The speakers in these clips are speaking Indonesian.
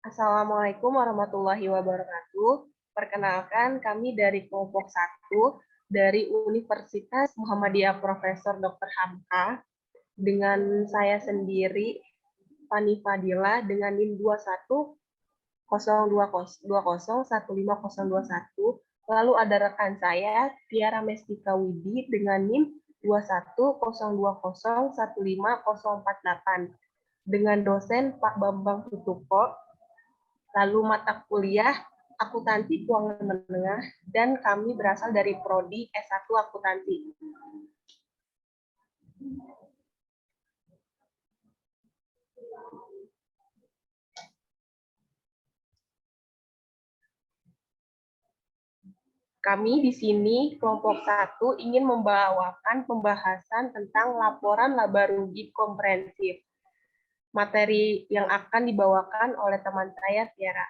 Assalamualaikum warahmatullahi wabarakatuh. Perkenalkan, kami dari kelompok 1 dari Universitas Muhammadiyah Profesor Dr. Hamka dengan saya sendiri, Fani Fadila, dengan NIM 2102015021. Lalu ada rekan saya, Tiara Mestika Widi, dengan NIM 2102015048. Dengan dosen Pak Bambang Sutuko. Lalu mata kuliah akuntansi keuangan menengah, dan kami berasal dari prodi S1 akuntansi. Kami di sini kelompok 1 ingin membawakan pembahasan tentang laporan laba rugi komprehensif. Materi yang akan dibawakan oleh teman saya, Tiara.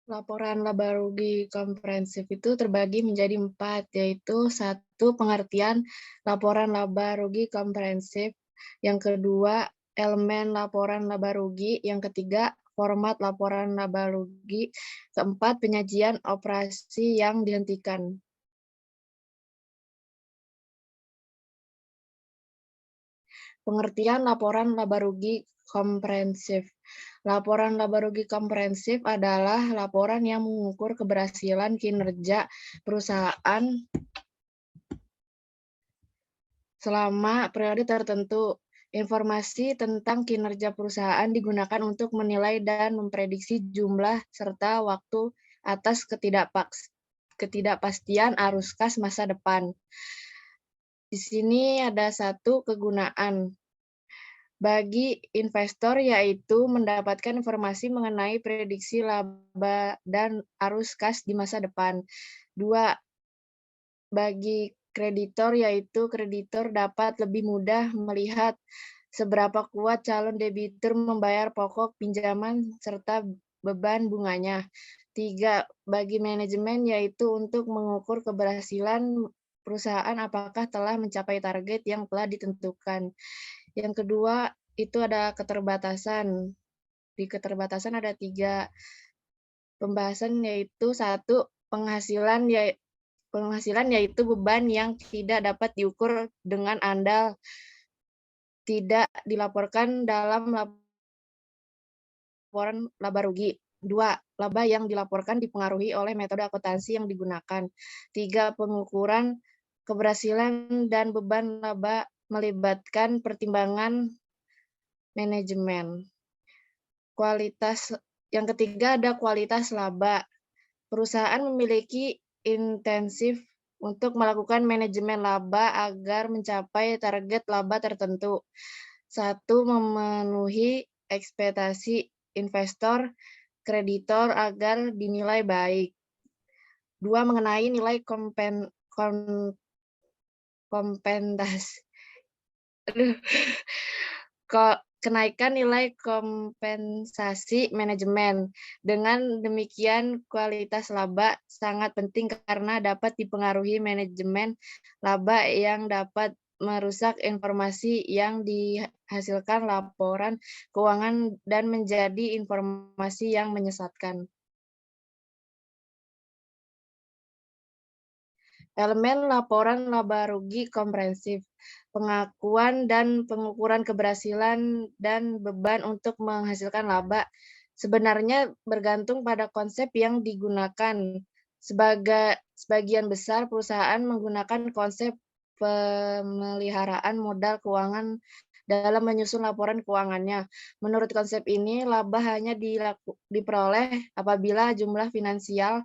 Laporan laba rugi komprehensif itu terbagi menjadi 4, yaitu 1. Pengertian laporan laba rugi komprehensif. Yang kedua, elemen laporan laba rugi. Yang ketiga, format laporan laba rugi. Keempat, penyajian operasi yang dihentikan. Pengertian laporan laba rugi komprehensif. Laporan laba rugi komprehensif adalah laporan yang mengukur keberhasilan kinerja perusahaan selama periode tertentu. Informasi tentang kinerja perusahaan digunakan untuk menilai dan memprediksi jumlah serta waktu atas ketidakpastian arus kas masa depan. Di sini ada 1 kegunaan bagi investor, yaitu mendapatkan informasi mengenai prediksi laba dan arus kas di masa depan. 2. Bagi kreditor, yaitu kreditor dapat lebih mudah melihat seberapa kuat calon debitur membayar pokok pinjaman serta beban bunganya. 3. Bagi manajemen, yaitu untuk mengukur keberhasilan perusahaan apakah telah mencapai target yang telah ditentukan. Yang kedua, itu ada keterbatasan. Di keterbatasan ada 3 pembahasan, yaitu 1. Penghasilan yaitu beban yang tidak dapat diukur dengan andal, tidak dilaporkan dalam laporan laba rugi. 2. Laba yang dilaporkan dipengaruhi oleh metode akuntansi yang digunakan. 3. Pengukuran keberhasilan dan beban laba melibatkan pertimbangan manajemen. Yang ketiga ada kualitas laba. Perusahaan memiliki intensif untuk melakukan manajemen laba agar mencapai target laba tertentu. 1. Memenuhi ekspektasi investor, kreditor agar dinilai baik. 2. Mengenai nilai kenaikan nilai kompensasi manajemen. Dengan demikian, kualitas laba sangat penting karena dapat dipengaruhi manajemen laba yang dapat merusak informasi yang dihasilkan laporan keuangan dan menjadi informasi yang menyesatkan. Elemen laporan laba rugi komprehensif. Pengakuan dan pengukuran keberhasilan dan beban untuk menghasilkan laba sebenarnya bergantung pada konsep yang digunakan. Sebagian besar perusahaan menggunakan konsep pemeliharaan modal keuangan dalam menyusun laporan keuangannya. Menurut konsep ini, laba hanya diperoleh apabila jumlah finansial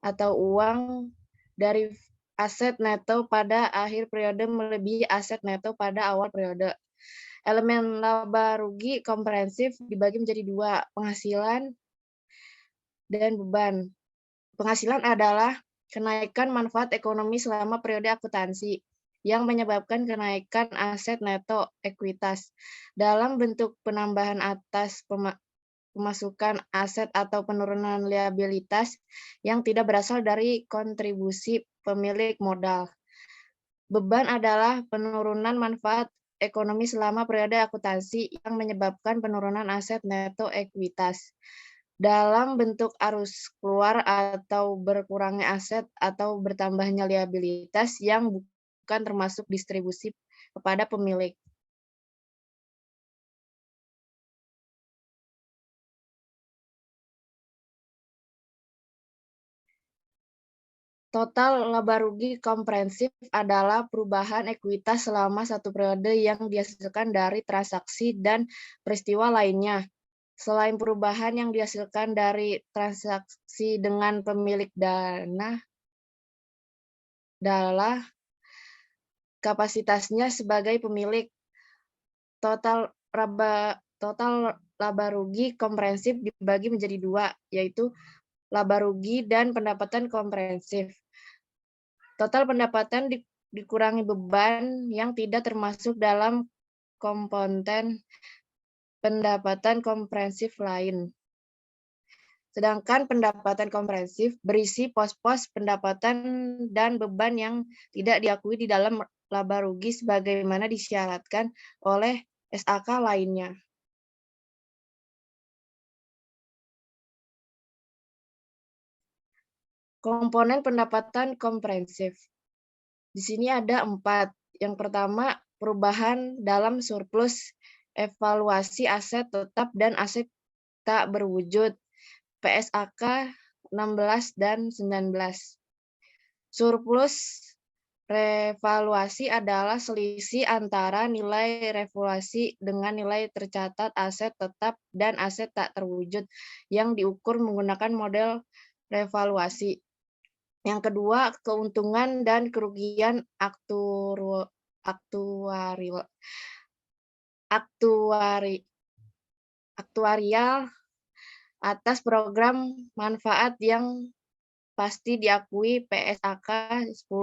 atau uang dari aset neto pada akhir periode melebihi aset neto pada awal periode. Elemen laba rugi komprehensif dibagi menjadi 2, penghasilan dan beban. Penghasilan adalah kenaikan manfaat ekonomi selama periode akuntansi yang menyebabkan kenaikan aset neto ekuitas dalam bentuk penambahan atas pemasukan aset atau penurunan liabilitas yang tidak berasal dari kontribusi pemilik modal. Beban adalah penurunan manfaat ekonomi selama periode akuntansi yang menyebabkan penurunan aset neto ekuitas dalam bentuk arus keluar atau berkurangnya aset atau bertambahnya liabilitas yang bukan termasuk distribusi kepada pemilik. Total laba rugi komprehensif adalah perubahan ekuitas selama satu periode yang dihasilkan dari transaksi dan peristiwa lainnya. Selain perubahan yang dihasilkan dari transaksi dengan pemilik dana adalah kapasitasnya sebagai pemilik. Total laba rugi komprehensif dibagi menjadi dua, yaitu laba rugi dan pendapatan komprehensif. Total pendapatan dikurangi beban yang tidak termasuk dalam komponen pendapatan komprehensif lain. Sedangkan pendapatan komprehensif berisi pos-pos pendapatan dan beban yang tidak diakui di dalam laba rugi sebagaimana disyaratkan oleh SAK lainnya. Komponen pendapatan komprehensif. Di sini ada 4. Yang pertama, perubahan dalam surplus evaluasi aset tetap dan aset tak berwujud. PSAK 16 dan 19. Surplus revaluasi adalah selisih antara nilai revaluasi dengan nilai tercatat aset tetap dan aset tak terwujud yang diukur menggunakan model revaluasi. Yang kedua, keuntungan dan kerugian aktuarial atas program manfaat yang pasti diakui PSAK 10.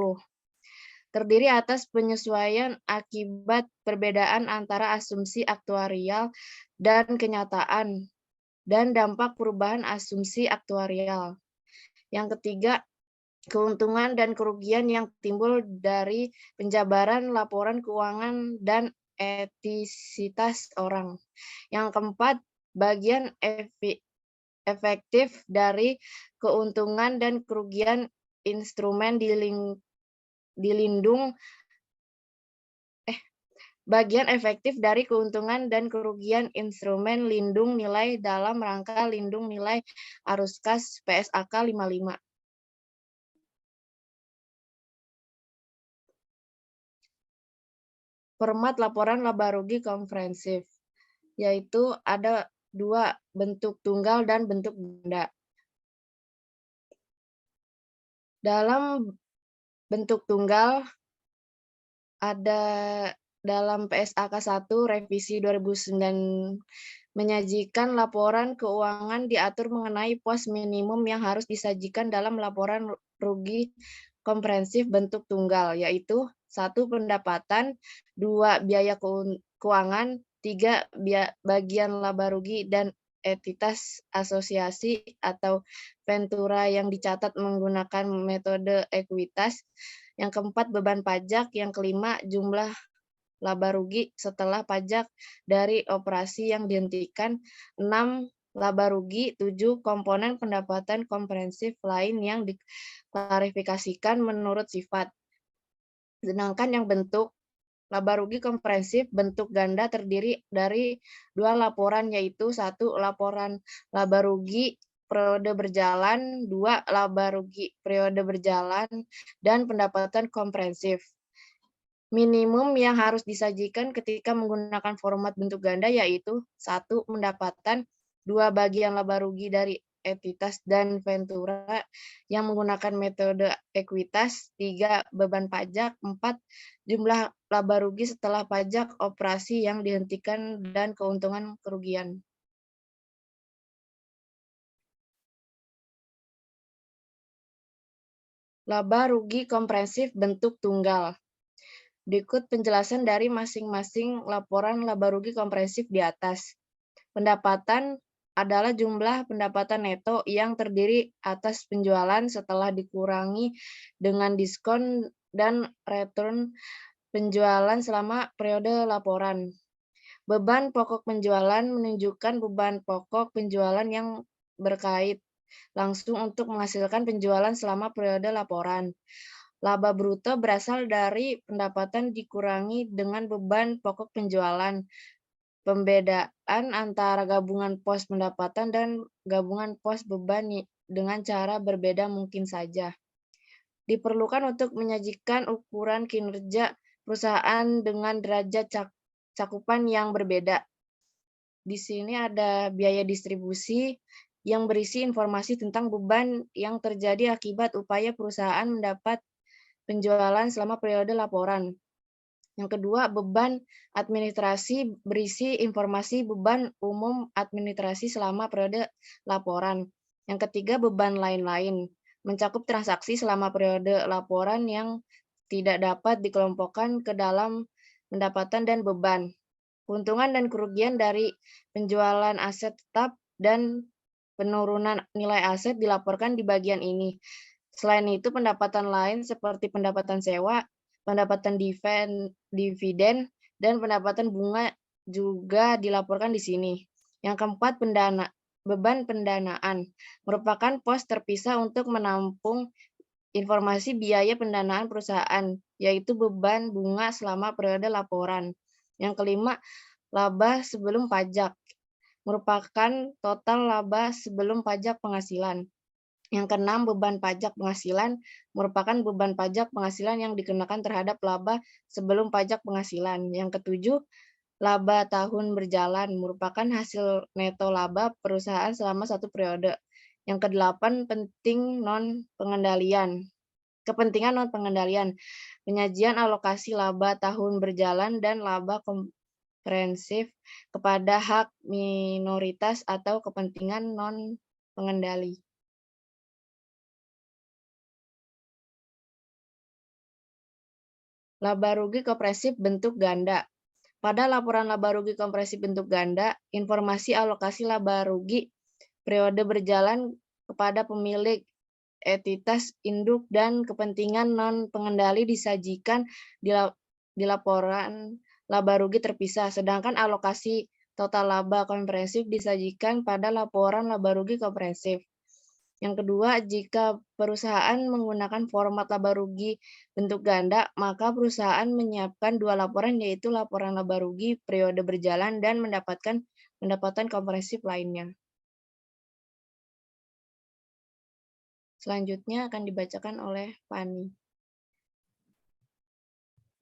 Terdiri atas penyesuaian akibat perbedaan antara asumsi aktuarial dan kenyataan, dan dampak perubahan asumsi aktuarial. Yang ketiga, keuntungan dan kerugian yang timbul dari penjabaran laporan keuangan dan etisitas orang. Yang keempat, bagian efektif dari keuntungan dan kerugian instrumen bagian efektif dari keuntungan dan kerugian instrumen lindung nilai dalam rangka lindung nilai arus kas PSAK 55. Format laporan laba rugi komprehensif, yaitu ada 2, bentuk tunggal dan bentuk ganda. Dalam bentuk tunggal ada dalam PSAK 1 revisi 2009 menyajikan laporan keuangan diatur mengenai pos minimum yang harus disajikan dalam laporan rugi komprehensif bentuk tunggal, yaitu 1. Pendapatan, 2. Biaya keuangan, 3. Bagian laba rugi dan entitas asosiasi atau ventura yang dicatat menggunakan metode ekuitas. Yang keempat, beban pajak. Yang kelima, jumlah laba rugi setelah pajak dari operasi yang dihentikan. 6. Laba rugi. 7. Komponen pendapatan komprehensif lain yang diklarifikasikan menurut sifat. Sedangkan yang bentuk laba rugi komprehensif bentuk ganda terdiri dari 2 laporan, yaitu 1. Laporan laba rugi periode berjalan, 2. Laba rugi periode berjalan, dan pendapatan komprehensif. Minimum yang harus disajikan ketika menggunakan format bentuk ganda yaitu 1. Pendapatan, 2. Bagian laba rugi dari entitas dan ventura yang menggunakan metode ekuitas, 3. Beban pajak, 4. Jumlah laba rugi setelah pajak operasi yang dihentikan dan keuntungan kerugian. Laba rugi komprehensif bentuk tunggal. Berikut penjelasan dari masing-masing laporan laba rugi komprehensif di atas. Pendapatan adalah jumlah pendapatan neto yang terdiri atas penjualan setelah dikurangi dengan diskon dan return penjualan selama periode laporan. Beban pokok penjualan menunjukkan beban pokok penjualan yang berkait langsung untuk menghasilkan penjualan selama periode laporan. Laba bruto berasal dari pendapatan dikurangi dengan beban pokok penjualan. Pembedaan antara gabungan pos pendapatan dan gabungan pos beban dengan cara berbeda mungkin saja diperlukan untuk menyajikan ukuran kinerja perusahaan dengan derajat cakupan yang berbeda. Di sini ada biaya distribusi yang berisi informasi tentang beban yang terjadi akibat upaya perusahaan mendapat penjualan selama periode laporan. Yang kedua, beban administrasi berisi informasi beban umum administrasi selama periode laporan. Yang ketiga, beban lain-lain mencakup transaksi selama periode laporan yang tidak dapat dikelompokkan ke dalam pendapatan dan beban. Keuntungan dan kerugian dari penjualan aset tetap dan penurunan nilai aset dilaporkan di bagian ini. Selain itu, pendapatan lain seperti pendapatan sewa, pendapatan dividen, dan pendapatan bunga juga dilaporkan di sini. Yang keempat, beban pendanaan merupakan pos terpisah untuk menampung informasi biaya pendanaan perusahaan, yaitu beban bunga selama periode laporan. Yang kelima, laba sebelum pajak merupakan total laba sebelum pajak penghasilan. Yang keenam, beban pajak penghasilan merupakan beban pajak penghasilan yang dikenakan terhadap laba sebelum pajak penghasilan. Yang ketujuh, laba tahun berjalan merupakan hasil neto laba perusahaan selama satu periode. Yang kedelapan, kepentingan non-pengendalian, penyajian alokasi laba tahun berjalan dan laba komprehensif kepada hak minoritas atau kepentingan non-pengendali. Laba rugi komprehensif bentuk ganda. Pada laporan laba rugi komprehensif bentuk ganda, informasi alokasi laba rugi periode berjalan kepada pemilik entitas induk dan kepentingan non-pengendali disajikan di laporan laba rugi terpisah, sedangkan alokasi total laba komprehensif disajikan pada laporan laba rugi komprehensif. Yang kedua, jika perusahaan menggunakan format laba rugi bentuk ganda, maka perusahaan menyiapkan dua laporan, yaitu laporan laba rugi periode berjalan dan mendapatkan pendapatan komprehensif lainnya. Selanjutnya akan dibacakan oleh Fani.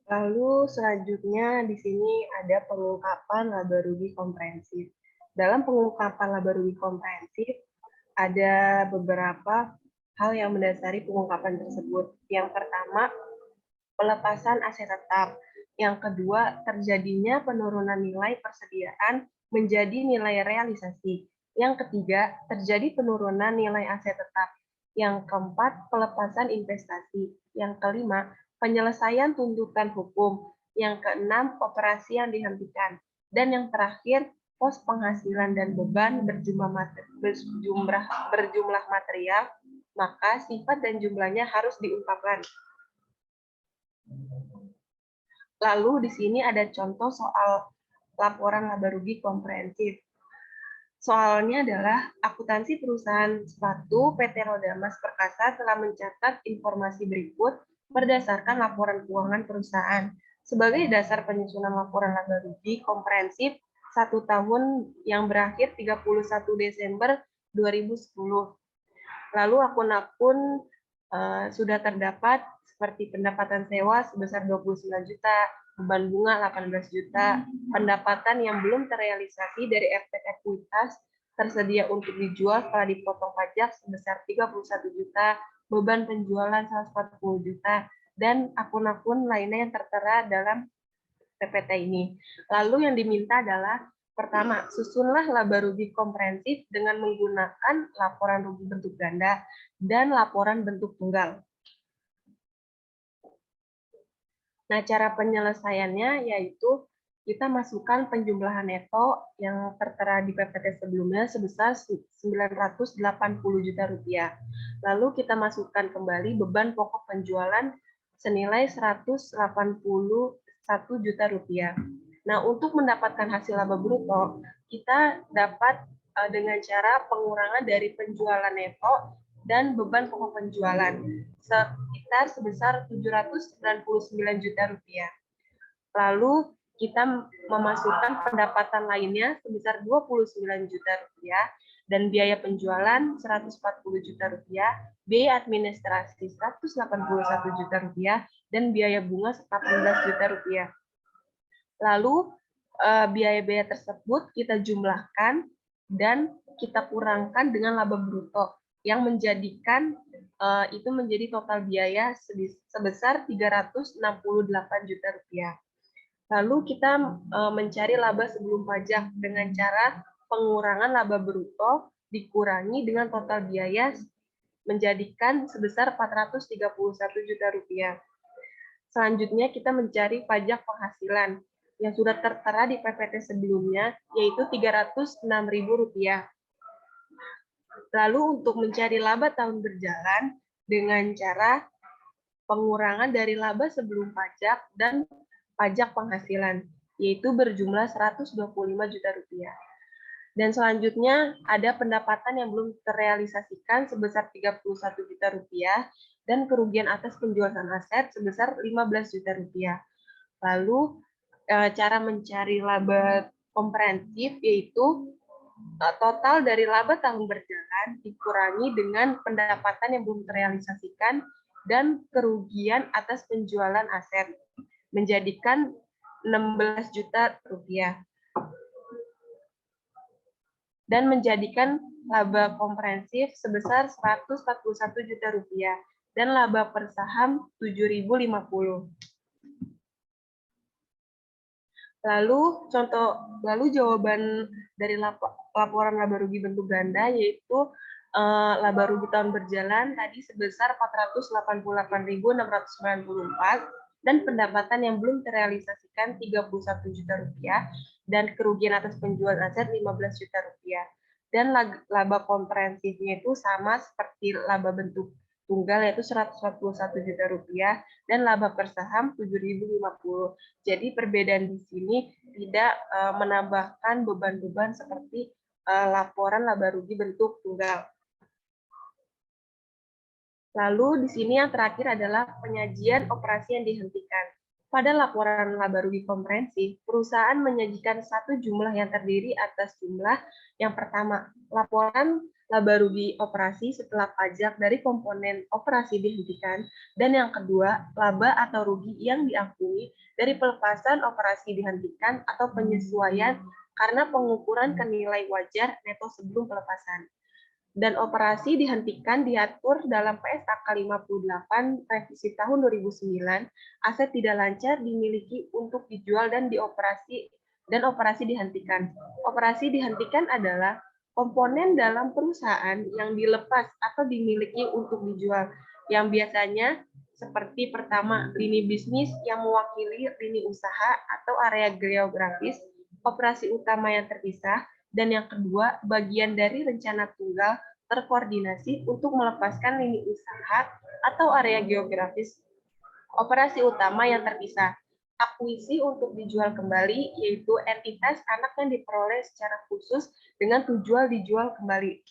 Lalu selanjutnya di sini ada pengungkapan laba rugi komprehensif. Dalam pengungkapan laba rugi komprehensif ada beberapa hal yang mendasari pengungkapan tersebut. Yang pertama, pelepasan aset tetap. Yang kedua, terjadinya penurunan nilai persediaan menjadi nilai realisasi. Yang ketiga, terjadi penurunan nilai aset tetap. Yang keempat, pelepasan investasi. Yang kelima, penyelesaian tuntutan hukum. Yang keenam, operasi yang dihentikan. Dan yang terakhir, pos penghasilan dan beban berjumlah material, maka sifat dan jumlahnya harus diungkapkan. Lalu di sini ada contoh soal laporan laba rugi komprehensif. Soalnya adalah akuntansi perusahaan sepatu PT Roda Mas Perkasa telah mencatat informasi berikut berdasarkan laporan keuangan perusahaan sebagai dasar penyusunan laporan laba rugi komprehensif 1 tahun yang berakhir 31 Desember 2010. Lalu akun-akun sudah terdapat seperti pendapatan sewa sebesar 29 juta, beban bunga 18 juta, pendapatan yang belum terrealisasi dari efek ekuitas tersedia untuk dijual setelah dipotong pajak sebesar 31 juta, beban penjualan 140 juta, dan akun-akun lainnya yang tertera dalam PPT ini. Lalu yang diminta adalah pertama, susunlah laba rugi komprehensif dengan menggunakan laporan rugi bentuk ganda dan laporan bentuk tunggal. Nah, cara penyelesaiannya yaitu kita masukkan penjumlahan neto yang tertera di PPT sebelumnya sebesar 980 juta rupiah. Lalu kita masukkan kembali beban pokok penjualan senilai Rp181 juta. Nah, untuk mendapatkan hasil laba bruto, kita dapat dengan cara pengurangan dari penjualan neto dan beban pokok penjualan sekitar sebesar Rp799 juta. Lalu kita memasukkan pendapatan lainnya sebesar Rp29 juta dan biaya penjualan Rp140 juta, biaya administrasi Rp181 juta dan biaya bunga Rp14 juta. Lalu biaya-biaya tersebut kita jumlahkan dan kita kurangkan dengan laba bruto yang menjadikan itu menjadi total biaya sebesar Rp368 juta. Lalu kita mencari laba sebelum pajak dengan cara pengurangan laba bruto dikurangi dengan total biaya menjadikan sebesar Rp431 juta. Selanjutnya kita mencari pajak penghasilan yang sudah tertera di PPT sebelumnya, yaitu Rp306.000. Lalu untuk mencari laba tahun berjalan dengan cara pengurangan dari laba sebelum pajak dan pajak penghasilan, yaitu berjumlah Rp125 juta. Dan selanjutnya ada pendapatan yang belum terrealisasikan sebesar Rp31 juta dan kerugian atas penjualan aset sebesar Rp15 juta. Lalu cara mencari laba komprehensif yaitu total dari laba tahun berjalan dikurangi dengan pendapatan yang belum terrealisasikan dan kerugian atas penjualan aset menjadikan Rp16 juta dan menjadikan laba komprehensif sebesar Rp141 juta dan laba per saham Rp7.050. Lalu jawaban dari laporan laba rugi bentuk ganda yaitu laba rugi tahun berjalan tadi sebesar Rp488.694 dan pendapatan yang belum terrealisasikan Rp31 juta dan kerugian atas penjualan aset Rp15 juta. Dan laba komprehensifnya itu sama seperti laba bentuk tunggal yaitu Rp141 juta dan laba per saham Rp7.050. Jadi perbedaan di sini tidak menambahkan beban-beban seperti laporan laba rugi bentuk tunggal. Lalu di sini yang terakhir adalah penyajian operasi yang dihentikan. Pada laporan laba rugi komprehensif, perusahaan menyajikan satu jumlah yang terdiri atas jumlah yang pertama, laporan laba rugi operasi setelah pajak dari komponen operasi dihentikan, dan yang kedua, laba atau rugi yang diampuni dari pelepasan operasi dihentikan atau penyesuaian karena pengukuran ke nilai wajar neto sebelum pelepasan. Dan operasi dihentikan diatur dalam PSAK 58 revisi tahun 2009, aset tidak lancar dimiliki untuk dijual dan operasi dihentikan. Operasi dihentikan adalah komponen dalam perusahaan yang dilepas atau dimiliki untuk dijual, yang biasanya seperti pertama, lini bisnis yang mewakili lini usaha atau area geografis, operasi utama yang terpisah, dan yang kedua, bagian dari rencana tunggal terkoordinasi untuk melepaskan lini usaha atau area geografis. Operasi utama yang terpisah, akuisisi untuk dijual kembali, yaitu entitas anak yang diperoleh secara khusus dengan tujuan dijual kembali.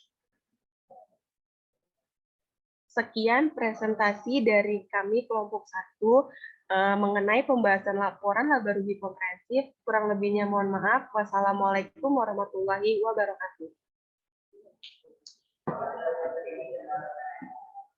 Sekian presentasi dari kami kelompok 1 mengenai pembahasan laporan laba rugi komprehensif. Kurang lebihnya mohon maaf. Wassalamualaikum warahmatullahi wabarakatuh.